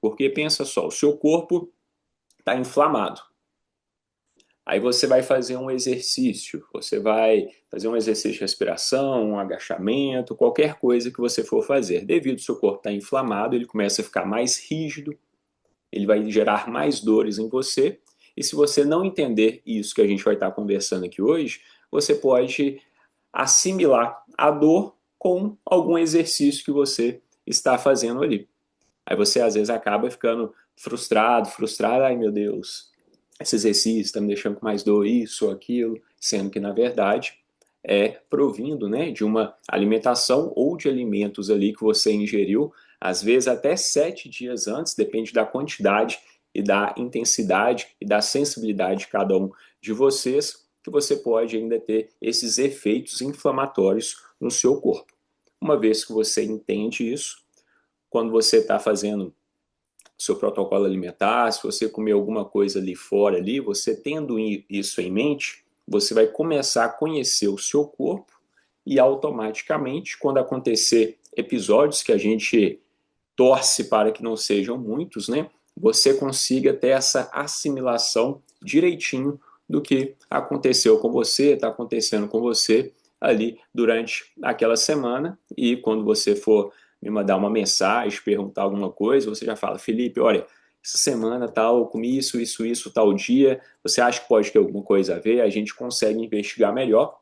Porque pensa só, o seu corpo está inflamado. Aí você vai fazer um exercício, você vai fazer um exercício de respiração, um agachamento, qualquer coisa que você for fazer. Devido ao seu corpo estar inflamado, ele começa a ficar mais rígido, ele vai gerar mais dores em você. E se você não entender isso que a gente vai estar conversando aqui hoje, você pode assimilar a dor com algum exercício que você está fazendo ali. Aí você às vezes acaba ficando frustrado, ai meu Deus, esse exercício está me deixando com mais dor, isso ou aquilo, sendo que na verdade é provindo, né, de uma alimentação ou de alimentos ali que você ingeriu, às vezes até 7 dias antes, depende da quantidade e da intensidade e da sensibilidade de cada um de vocês, que você pode ainda ter esses efeitos inflamatórios no seu corpo. Uma vez que você entende isso, quando você está fazendo seu protocolo alimentar, se você comer alguma coisa ali fora, ali, você tendo isso em mente, você vai começar a conhecer o seu corpo e automaticamente, quando acontecer episódios que a gente torce para que não sejam muitos, né? Você consiga ter essa assimilação direitinho do que aconteceu com você, está acontecendo com você ali durante aquela semana e quando você for me mandar uma mensagem, perguntar alguma coisa, você já fala, Felipe, olha, essa semana tal, eu comi isso, tal dia, você acha que pode ter alguma coisa a ver? A gente consegue investigar melhor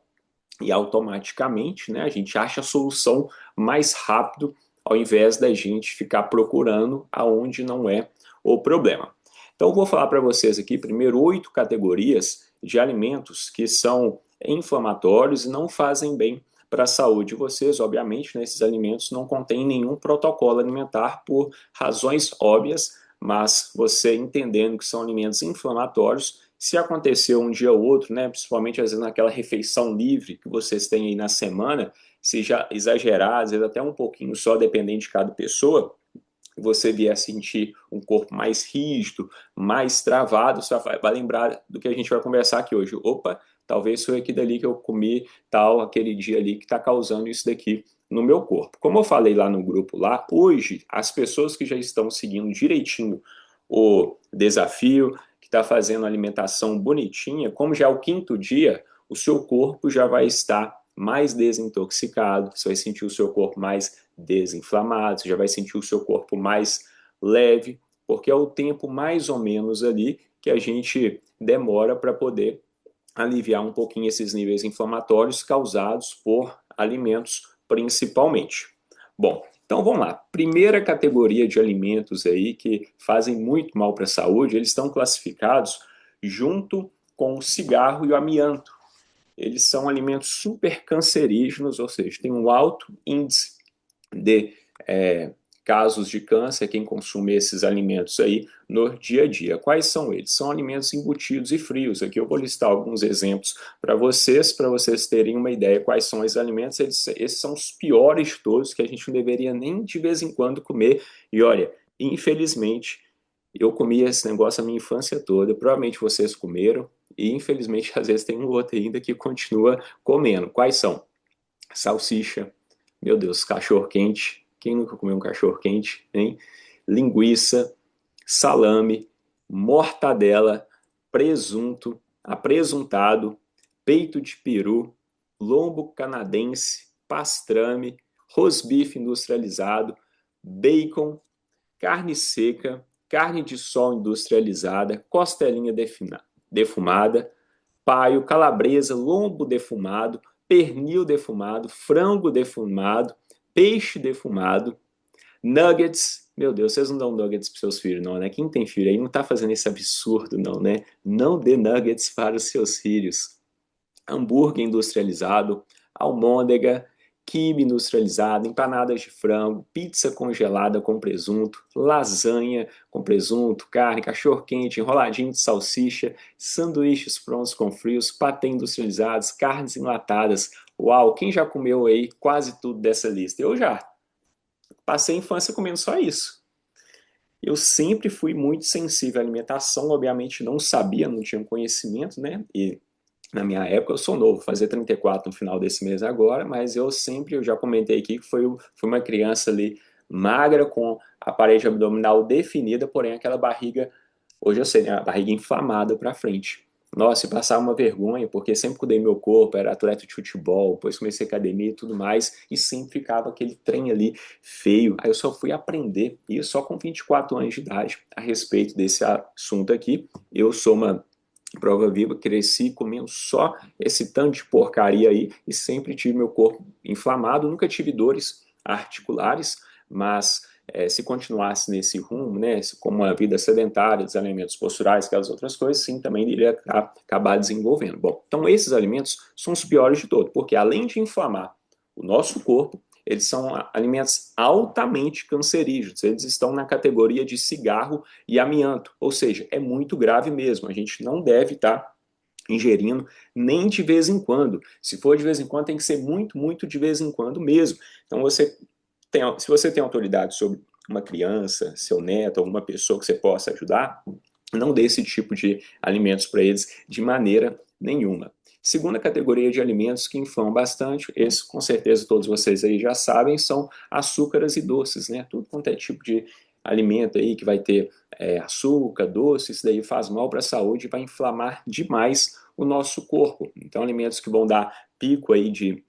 e automaticamente, né, a gente acha a solução mais rápido ao invés da gente ficar procurando aonde não é o problema. Então, eu vou falar para vocês aqui primeiro 8 categorias de alimentos que são inflamatórios e não fazem bem para a saúde de vocês. Obviamente, né, esses alimentos não contêm nenhum protocolo alimentar por razões óbvias, mas você entendendo que são alimentos inflamatórios, se acontecer um dia ou outro, né, principalmente às vezes naquela refeição livre que vocês têm aí na semana, se já exagerar, às vezes até um pouquinho só, dependendo de cada pessoa, você vier a sentir um corpo mais rígido, mais travado, você vai lembrar do que a gente vai conversar aqui hoje. Opa, talvez foi aqui dali que eu comi tal, aquele dia ali que está causando isso daqui no meu corpo. Como eu falei lá no grupo lá, hoje as pessoas que já estão seguindo direitinho o desafio, que está fazendo alimentação bonitinha, como já é o 5º dia, o seu corpo já vai estar mais desintoxicado, você vai sentir o seu corpo mais desinflamado, você já vai sentir o seu corpo mais leve, porque é o tempo mais ou menos ali que a gente demora para poder aliviar um pouquinho esses níveis inflamatórios causados por alimentos principalmente. Bom, então vamos lá. Primeira categoria de alimentos aí que fazem muito mal para a saúde, eles estão classificados junto com o cigarro e o amianto. Eles são alimentos super cancerígenos, ou seja, tem um alto índice de casos de câncer quem consome esses alimentos aí no dia a dia. Quais são eles? São alimentos embutidos e frios. Aqui eu vou listar alguns exemplos para vocês terem uma ideia quais são esses alimentos. Esses são os piores de todos que a gente não deveria nem de vez em quando comer. E olha, infelizmente, eu comi esse negócio a minha infância toda, provavelmente vocês comeram, e infelizmente às vezes tem um outro ainda que continua comendo. Quais são? Salsicha, meu Deus, cachorro-quente. Quem nunca comeu um cachorro-quente, hein? Linguiça, salame, mortadela, presunto, apresuntado, peito de peru, lombo canadense, pastrame, rosbife industrializado, bacon, carne seca, carne de sol industrializada, costelinha defumada, paio, calabresa, lombo defumado, pernil defumado, frango defumado, peixe defumado, nuggets. Meu Deus, vocês não dão nuggets para seus filhos, não, né? Quem tem filho aí não tá fazendo esse absurdo, não, né? Não dê nuggets para os seus filhos. Hambúrguer industrializado, almôndega, quibe industrializado, empanadas de frango, pizza congelada com presunto, lasanha com presunto, carne, cachorro-quente, enroladinho de salsicha, sanduíches prontos com frios, patê industrializados, carnes enlatadas. Uau, quem já comeu aí quase tudo dessa lista? Eu já. Passei a infância comendo só isso. Eu sempre fui muito sensível à alimentação, obviamente não sabia, não tinha conhecimento, né? E na minha época, eu sou novo, vou fazer 34 no final desse mês agora, mas eu já comentei aqui que fui uma criança ali magra, com a parede abdominal definida, porém aquela barriga, hoje eu sei, né, a barriga inflamada para frente. Nossa, e passava uma vergonha, porque sempre cuidei meu corpo, era atleta de futebol, depois comecei academia e tudo mais, e sempre ficava aquele trem ali feio. Aí eu só fui aprender, e só com 24 anos de idade, a respeito desse assunto aqui. Eu sou uma prova viva, cresci comendo só esse tanto de porcaria aí, e sempre tive meu corpo inflamado, nunca tive dores articulares, mas se continuasse nesse rumo, né, como uma vida sedentária, dos alimentos posturais, aquelas outras coisas, sim, também iria acabar desenvolvendo. Bom, então esses alimentos são os piores de todos, porque além de inflamar o nosso corpo, eles são alimentos altamente cancerígenos, eles estão na categoria de cigarro e amianto, ou seja, é muito grave mesmo, a gente não deve estar ingerindo nem de vez em quando. Se for de vez em quando, tem que ser muito, muito de vez em quando mesmo. Então, se você tem autoridade sobre uma criança, seu neto, alguma pessoa que você possa ajudar, não dê esse tipo de alimentos para eles de maneira nenhuma. Segunda categoria de alimentos que inflamam bastante, esses com certeza todos vocês aí já sabem, são açúcares e doces, né? Tudo quanto é tipo de alimento aí que vai ter açúcar, doce, isso daí faz mal para a saúde e vai inflamar demais o nosso corpo. Então, alimentos que vão dar pico aí de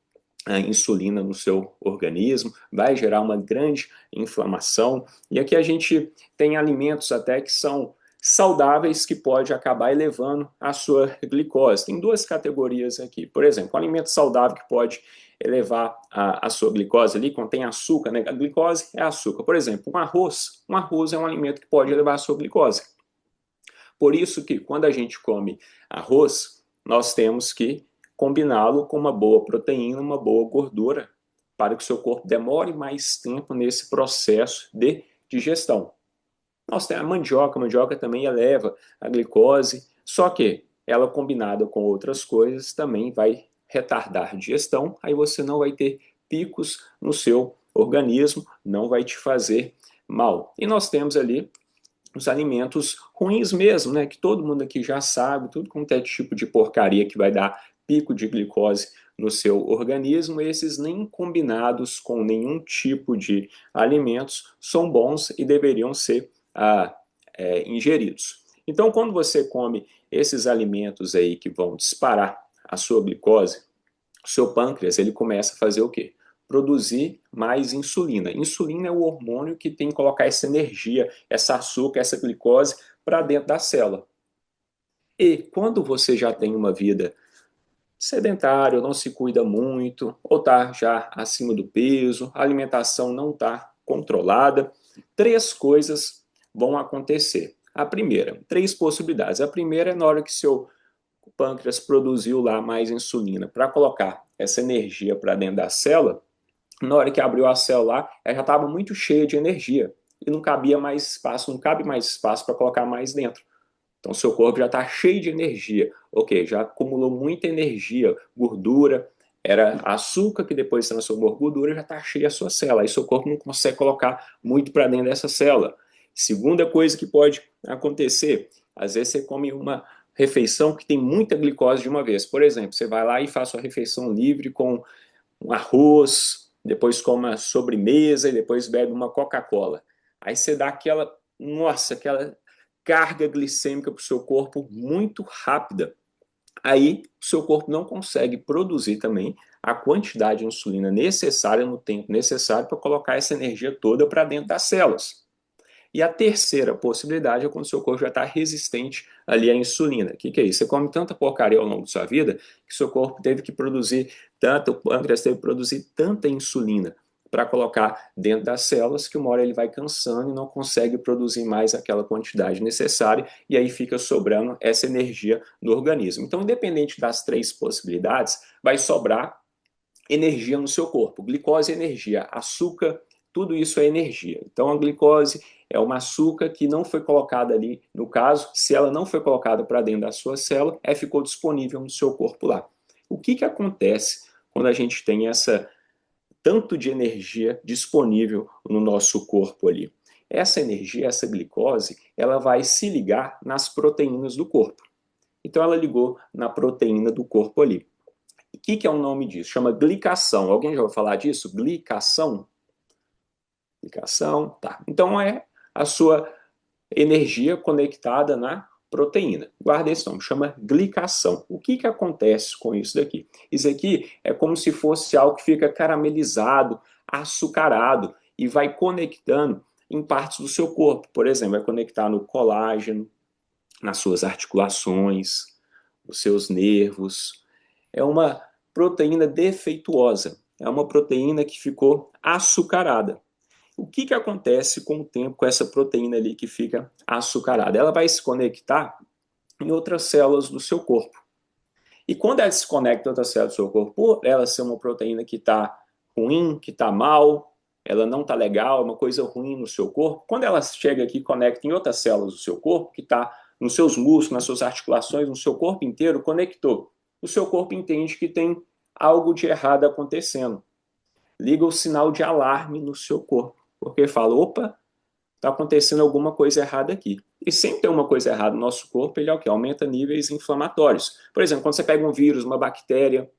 insulina no seu organismo, vai gerar uma grande inflamação. E aqui a gente tem alimentos até que são saudáveis que pode acabar elevando a sua glicose. Tem duas categorias aqui. Por exemplo, um alimento saudável que pode elevar a sua glicose ali, contém açúcar, né? A glicose é açúcar. Por exemplo, um arroz. Um arroz é um alimento que pode elevar a sua glicose. Por isso que quando a gente come arroz, nós temos que combiná-lo com uma boa proteína, uma boa gordura, para que o seu corpo demore mais tempo nesse processo de digestão. Nós temos a mandioca também eleva a glicose, só que ela combinada com outras coisas também vai retardar a digestão, aí você não vai ter picos no seu organismo, não vai te fazer mal. E nós temos ali os alimentos ruins mesmo, né? Que todo mundo aqui já sabe, tudo quanto é tipo de porcaria que vai dar pico de glicose no seu organismo, esses nem combinados com nenhum tipo de alimentos são bons e deveriam ser ingeridos. Então, quando você come esses alimentos aí que vão disparar a sua glicose, o seu pâncreas ele começa a fazer o quê? Produzir mais insulina. Insulina é o hormônio que tem que colocar essa energia, essa açúcar, essa glicose para dentro da célula. E quando você já tem uma vida sedentária, não se cuida muito, ou está já acima do peso, a alimentação não está controlada, três coisas vão acontecer. A primeira, três possibilidades. A primeira é na hora que seu pâncreas produziu lá mais insulina para colocar essa energia para dentro da célula, na hora que abriu a célula lá, ela já estava muito cheia de energia e não cabia mais espaço, não cabe mais espaço para colocar mais dentro. Então, seu corpo já está cheio de energia. Ok, já acumulou muita energia, gordura, era açúcar que depois se transformou em gordura, já está cheia a sua célula. Aí seu corpo não consegue colocar muito para dentro dessa célula. Segunda coisa que pode acontecer, às vezes você come uma refeição que tem muita glicose de uma vez. Por exemplo, você vai lá e faz sua refeição livre com um arroz, depois come uma sobremesa e depois bebe uma Coca-Cola. Aí você dá aquela, nossa, aquela carga glicêmica para o seu corpo muito rápida. Aí o seu corpo não consegue produzir também a quantidade de insulina necessária no tempo necessário para colocar essa energia toda para dentro das células. E a terceira possibilidade é quando o seu corpo já está resistente ali à insulina. O que é isso? Você come tanta porcaria ao longo da sua vida que seu corpo teve que produzir tanta, o pâncreas teve que produzir tanta insulina para colocar dentro das células que uma hora ele vai cansando e não consegue produzir mais aquela quantidade necessária e aí fica sobrando essa energia no organismo. Então, independente das três possibilidades, vai sobrar energia no seu corpo. Glicose é energia, açúcar, tudo isso é energia. Então, a glicose é uma açúcar que não foi colocada ali, no caso, se ela não foi colocada para dentro da sua célula, ficou disponível no seu corpo lá. O que acontece quando a gente tem essa tanto de energia disponível no nosso corpo ali? Essa energia, essa glicose, ela vai se ligar nas proteínas do corpo. Então, ela ligou na proteína do corpo ali. O que é o nome disso? Chama glicação. Alguém já ouviu falar disso? Glicação? Glicação, tá. Então é a sua energia conectada na proteína. Guarda esse nome, chama glicação. O que acontece com isso daqui? Isso aqui é como se fosse algo que fica caramelizado, açucarado e vai conectando em partes do seu corpo. Por exemplo, vai conectar no colágeno, nas suas articulações, nos seus nervos. É uma proteína defeituosa. É uma proteína que ficou açucarada. O que acontece com o tempo com essa proteína ali que fica açucarada? Ela vai se conectar em outras células do seu corpo. E quando ela se conecta em outras células do seu corpo, por ela ser uma proteína que está ruim, que está mal, ela não está legal, é uma coisa ruim no seu corpo, quando ela chega aqui e conecta em outras células do seu corpo, que está nos seus músculos, nas suas articulações, no seu corpo inteiro, conectou. O seu corpo entende que tem algo de errado acontecendo. Liga o sinal de alarme no seu corpo. Porque fala, opa, está acontecendo alguma coisa errada aqui. E sempre tem uma coisa errada no nosso corpo, ele é o que? Aumenta níveis inflamatórios. Por exemplo, quando você pega um vírus, uma bactéria,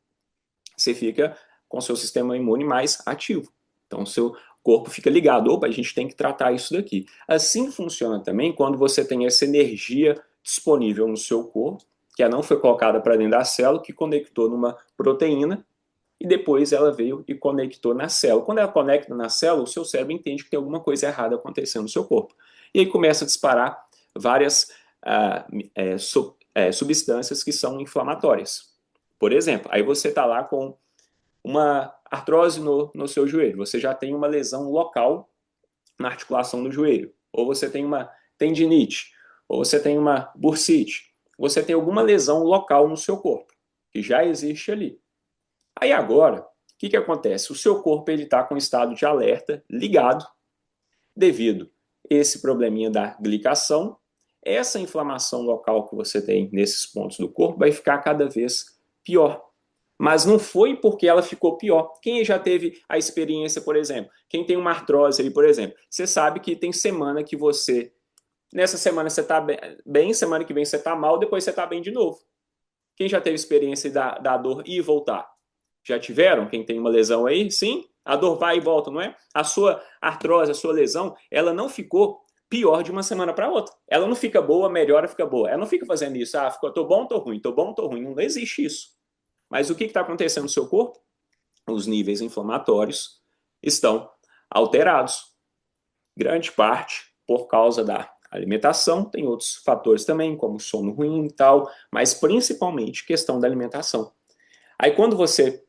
você fica com o seu sistema imune mais ativo. Então, o seu corpo fica ligado. Opa, a gente tem que tratar isso daqui. Assim funciona também quando você tem essa energia disponível no seu corpo, que não foi colocada para dentro da célula, que conectou numa proteína, e depois ela veio e conectou na célula. Quando ela conecta na célula, o seu cérebro entende que tem alguma coisa errada acontecendo no seu corpo. E aí começa a disparar várias substâncias que são inflamatórias. Por exemplo, aí você está lá com uma artrose no seu joelho, você já tem uma lesão local na articulação do joelho, ou você tem uma tendinite, ou você tem uma bursite, você tem alguma lesão local no seu corpo, que já existe ali. Aí agora, o que acontece? O seu corpo está com estado de alerta ligado devido a esse probleminha da glicação. Essa inflamação local que você tem nesses pontos do corpo vai ficar cada vez pior. Mas não foi porque ela ficou pior. Quem já teve a experiência, por exemplo, quem tem uma artrose aí, por exemplo, você sabe que tem semana que você, nessa semana você está bem, semana que vem você está mal, depois você está bem de novo. Quem já teve experiência da dor ir e voltar? Já tiveram? Quem tem uma lesão aí? Sim, a dor vai e volta, não é? A sua artrose, a sua lesão, ela não ficou pior de uma semana para outra. Ela não fica boa, melhora, fica boa. Ela não fica fazendo isso. Ah, tô bom, tô ruim, tô bom, tô ruim. Não existe isso. Mas o que está acontecendo no seu corpo? Os níveis inflamatórios estão alterados. Grande parte por causa da alimentação, tem outros fatores também, como sono ruim e tal, mas principalmente questão da alimentação. Aí quando você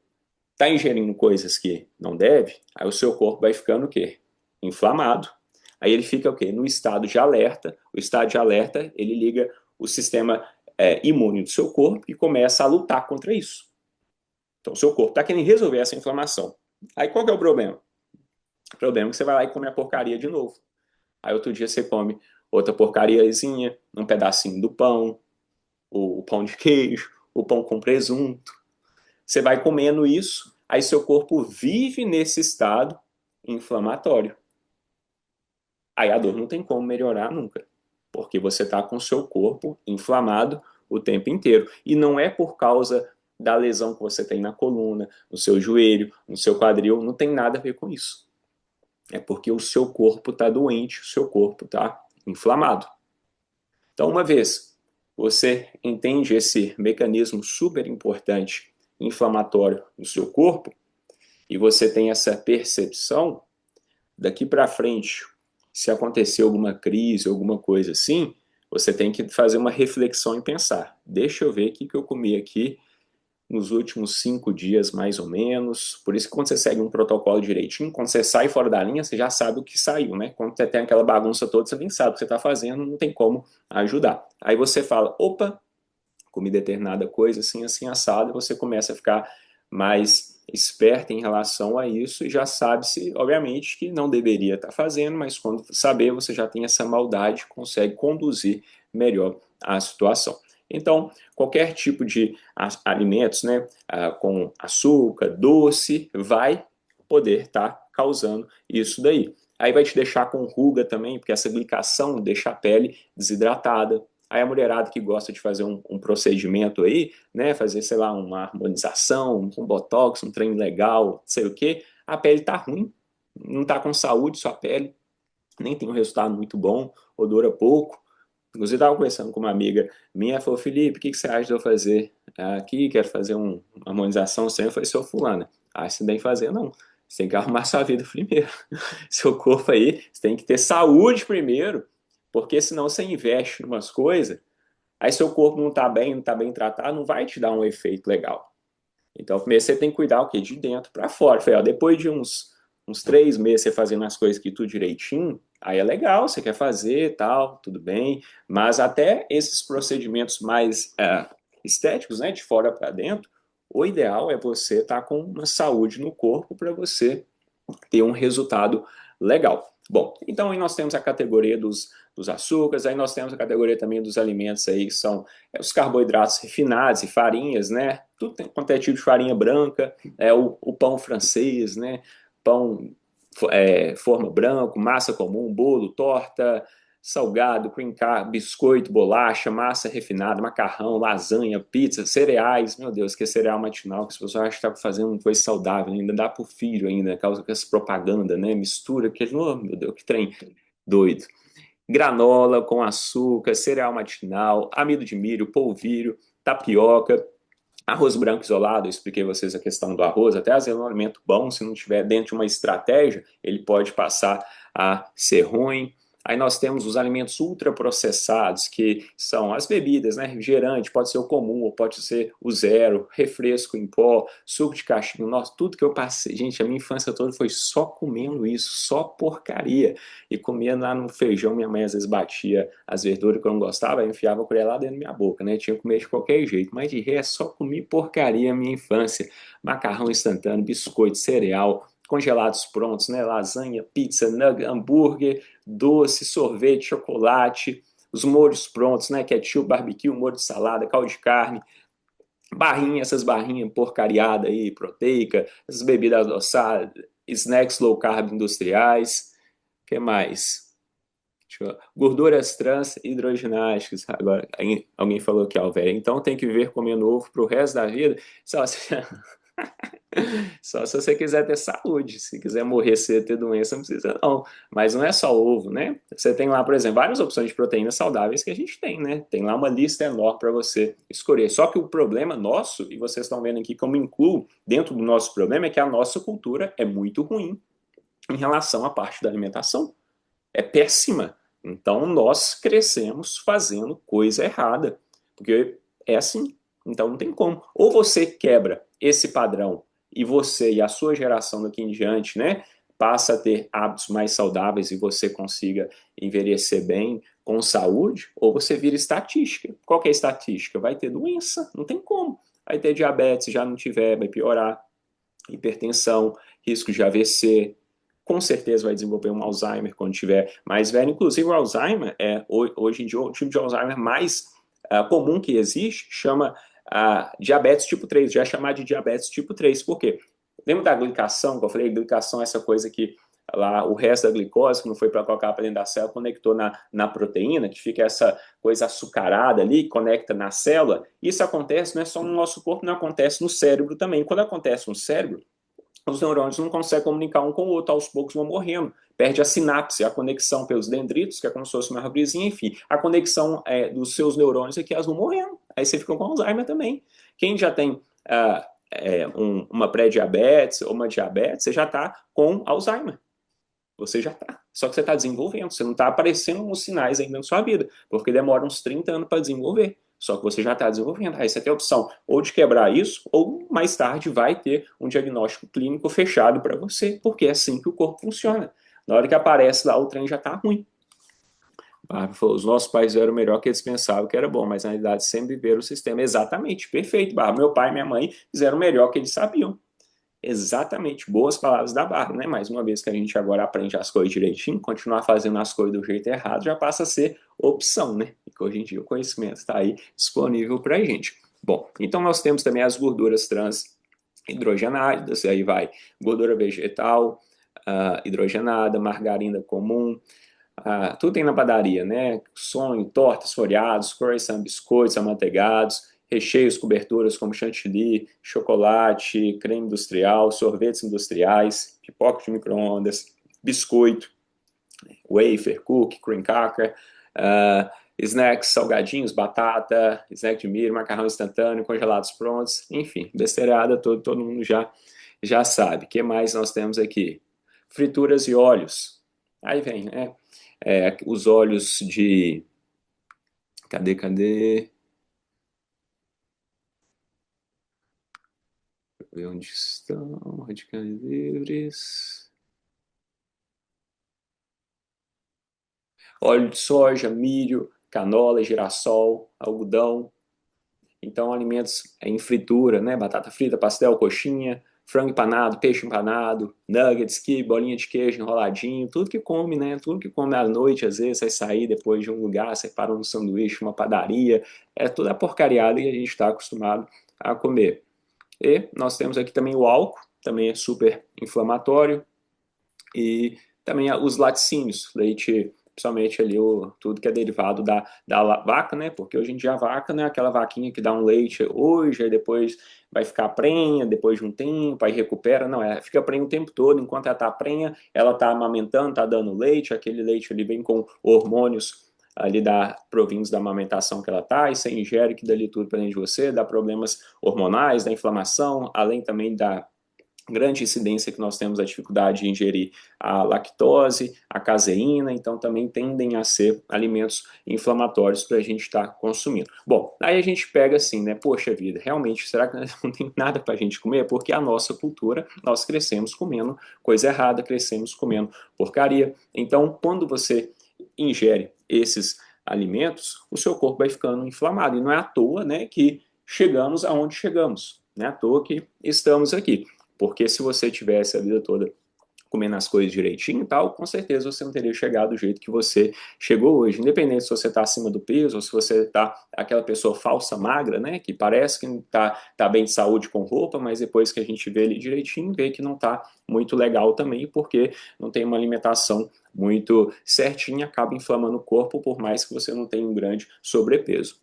está ingerindo coisas que não deve, aí o seu corpo vai ficando o quê? Inflamado. Aí ele fica o quê? No estado de alerta. O estado de alerta, ele liga o sistema imune do seu corpo e começa a lutar contra isso. Então o seu corpo está querendo resolver essa inflamação. Aí qual que é o problema? O problema é que você vai lá e come a porcaria de novo. Aí outro dia você come outra porcariazinha, um pedacinho do pão, o pão de queijo, o pão com presunto. Você vai comendo isso, aí seu corpo vive nesse estado inflamatório. Aí a dor não tem como melhorar nunca, porque você está com o seu corpo inflamado o tempo inteiro. E não é por causa da lesão que você tem na coluna, no seu joelho, no seu quadril, não tem nada a ver com isso. É porque o seu corpo está doente, o seu corpo está inflamado. Então, uma vez você entende esse mecanismo super importante inflamatório no seu corpo e você tem essa percepção, daqui para frente, se acontecer alguma crise, alguma coisa assim, você tem que fazer uma reflexão e pensar, deixa eu ver o que eu comi aqui nos últimos 5 dias, mais ou menos. Por isso que quando você segue um protocolo direitinho, quando você sai fora da linha, você já sabe o que saiu, né? Quando você tem aquela bagunça toda, você nem sabe o que você está fazendo, não tem como ajudar. Aí você fala, opa, comi determinada coisa, assim, assim, assado, e você começa a ficar mais esperto em relação a isso e já sabe-se, obviamente, que não deveria estar fazendo, mas quando saber, você já tem essa maldade, consegue conduzir melhor a situação. Então, qualquer tipo de alimentos, né, com açúcar, doce, vai poder estar causando isso daí. Aí vai te deixar com ruga também, porque essa glicação deixa a pele desidratada. Aí a mulherada que gosta de fazer um procedimento aí, né, fazer, sei lá, uma harmonização, um botox, um treino legal, sei o quê, a pele tá ruim, não está com saúde sua pele, nem tem um resultado muito bom, odora pouco. Inclusive, estava conversando com uma amiga minha, falou, Felipe, o que você acha de eu fazer aqui? Quero fazer uma harmonização sem. Eu falei, seu fulano, você não tem que fazer, não. Você tem que arrumar sua vida primeiro. Seu corpo aí, você tem que ter saúde primeiro, porque senão você investe em umas coisas, aí seu corpo não está bem, não está bem tratado, não vai te dar um efeito legal. Então, primeiro você tem que cuidar o quê? De dentro para fora. Falei, depois de uns 3 meses você fazendo as coisas aqui tudo direitinho, aí é legal, você quer fazer tal, tudo bem, mas até esses procedimentos mais estéticos, né, de fora para dentro, o ideal é você estar com uma saúde no corpo para você ter um resultado legal. Bom, então aí nós temos a categoria dos açúcares, aí nós temos a categoria também dos alimentos aí que são os carboidratos refinados e farinhas, né? Tudo tem quanto é tipo de farinha branca, o pão francês, né? Pão forma branco, massa comum, bolo, torta, salgado, cream carne, biscoito, bolacha, massa refinada, macarrão, lasanha, pizza, cereais. Meu Deus, que é cereal matinal, que as pessoas acham que está fazendo uma coisa saudável, ainda dá pro filho ainda, causa com essa propaganda, né? Mistura, que, oh, meu Deus, que trem doido. Granola com açúcar, cereal matinal, amido de milho, polvilho, tapioca, arroz branco isolado. Eu expliquei a vocês a questão do arroz, até às vezes é um alimento bom, se não tiver dentro de uma estratégia, ele pode passar a ser ruim. Aí nós temos os alimentos ultraprocessados, que são as bebidas, né? Refrigerante, pode ser o comum ou pode ser o zero, refresco em pó, suco de cachimbo. Nossa, tudo que eu passei, gente, a minha infância toda foi só comendo isso, só porcaria. E comia lá no feijão, minha mãe às vezes batia as verduras que eu não gostava, aí enfiava a colher lá dentro da minha boca, né? Tinha que comer de qualquer jeito, mas de resto só comi porcaria a minha infância. Macarrão instantâneo, biscoito, cereal, congelados prontos, né? Lasanha, pizza, nugget, hambúrguer, doce, sorvete, chocolate, os molhos prontos, né? Ketchup, barbecue, molho de salada, caldo de carne, barrinha, essas barrinhas porcariadas aí, proteica, essas bebidas adoçadas, snacks low carb industriais, o que mais? Gorduras trans hidrogenáticas. Agora, alguém falou aqui, ó, velho. Então tem que viver comendo ovo pro resto da vida. Só se, só se você quiser ter saúde. Se quiser morrer cedo, ter doença, não precisa, não. Mas não é só ovo, né? Você tem lá, por exemplo, várias opções de proteínas saudáveis que a gente tem, né? Tem lá uma lista enorme para você escolher. Só que o problema nosso, e vocês estão vendo aqui como incluo dentro do nosso problema, é que a nossa cultura é muito ruim em relação à parte da alimentação. É péssima. Então nós crescemos fazendo coisa errada, porque é assim. Então não tem como. Ou você quebra esse padrão e você e a sua geração daqui em diante, né, passa a ter hábitos mais saudáveis e você consiga envelhecer bem, com saúde, ou você vira estatística. Qual que é a estatística? Vai ter doença, não tem como. Vai ter diabetes, se já não tiver, vai piorar. Hipertensão, risco de AVC, com certeza vai desenvolver um Alzheimer quando tiver mais velho. Inclusive, o Alzheimer hoje em dia, o tipo de Alzheimer mais comum que existe chama diabetes tipo 3, já é chamado de diabetes tipo 3. Por quê? Lembra da glicação, que eu falei? Glicação é essa coisa que lá o resto da glicose, que não foi para colocar para dentro da célula, conectou na proteína, que fica essa coisa açucarada ali, conecta na célula. Isso acontece não é só no nosso corpo, não acontece no cérebro também. Quando acontece no cérebro, os neurônios não conseguem comunicar um com o outro, aos poucos vão morrendo. Perde a sinapse, a conexão pelos dendritos, que é como se fosse uma árvorezinha, enfim. A conexão dos seus neurônios é que elas vão morrendo. Aí você fica com Alzheimer também. Quem já tem uma pré-diabetes ou uma diabetes, você já está com Alzheimer. Você já está. Só que você está desenvolvendo, você não está aparecendo uns sinais ainda na sua vida, porque demora uns 30 anos para desenvolver. Só que você já está desenvolvendo. Aí você tem a opção ou de quebrar isso, ou mais tarde vai ter um diagnóstico clínico fechado para você, porque é assim que o corpo funciona. Na hora que aparece lá, o trem já está ruim. Os nossos pais eram o melhor que eles pensavam que era bom, mas na realidade sempre viveram o sistema. Exatamente, perfeito. Meu pai e minha mãe fizeram o melhor que eles sabiam. Exatamente, boas palavras da Bárbara, né? Mais uma vez que a gente agora aprende as coisas direitinho, continuar fazendo as coisas do jeito errado já passa a ser opção, né? E que hoje em dia o conhecimento está aí disponível para a gente. Bom, então nós temos também as gorduras trans hidrogenadas, aí vai gordura vegetal, hidrogenada, margarina comum, tudo tem na padaria, né? Sonho, tortas, folhados, croissant, biscoitos amanteigados, recheios, coberturas como chantilly, chocolate, creme industrial, sorvetes industriais, pipoca de micro-ondas, biscoito, wafer, cookie, cream cracker, snacks, salgadinhos, batata, snack de milho, macarrão instantâneo, congelados prontos, enfim, besteirada, todo mundo já sabe. O que mais nós temos aqui? Frituras e óleos. Aí vem, né? Os óleos de... Cadê? Deixa eu ver onde estão. Radicais livres. Óleo de soja, milho, canola, girassol, algodão. Então, alimentos em fritura, né? Batata frita, pastel, coxinha, frango empanado, peixe empanado, nuggets, quibe, bolinha de queijo enroladinho, tudo que come, né? Tudo que come à noite, às vezes, vai sair depois de um lugar, você para um sanduíche, uma padaria, é toda a porcariada que a gente está acostumado a comer. E nós temos aqui também o álcool, também é super inflamatório, e também os laticínios, leite, principalmente ali tudo que é derivado da vaca, né? Porque hoje em dia a vaca não é aquela vaquinha que dá um leite hoje, aí depois vai ficar prenha, depois de um tempo, aí recupera, não, fica prenha o tempo todo, enquanto ela tá prenha, ela tá amamentando, tá dando leite, aquele leite ali vem com hormônios ali provindos da amamentação que ela tá, e você ingere que dali tudo para dentro de você, dá problemas hormonais, da inflamação, além também da grande incidência que nós temos a dificuldade de ingerir a lactose, a caseína, então também tendem a ser alimentos inflamatórios para a gente estar consumindo. Bom, aí a gente pega assim, né? Poxa vida, realmente, será que não tem nada para a gente comer? Porque a nossa cultura, nós crescemos comendo coisa errada, crescemos comendo porcaria. Então, quando você ingere esses alimentos, o seu corpo vai ficando inflamado. E não é à toa, né, que chegamos aonde chegamos. Não é à toa que estamos aqui. Porque se você tivesse a vida toda comendo as coisas direitinho e tal, com certeza você não teria chegado do jeito que você chegou hoje. Independente se você está acima do peso ou se você está aquela pessoa falsa magra, né? Que parece que tá bem de saúde com roupa, mas depois que a gente vê ele direitinho, vê que não está muito legal também, porque não tem uma alimentação muito certinha, acaba inflamando o corpo, por mais que você não tenha um grande sobrepeso.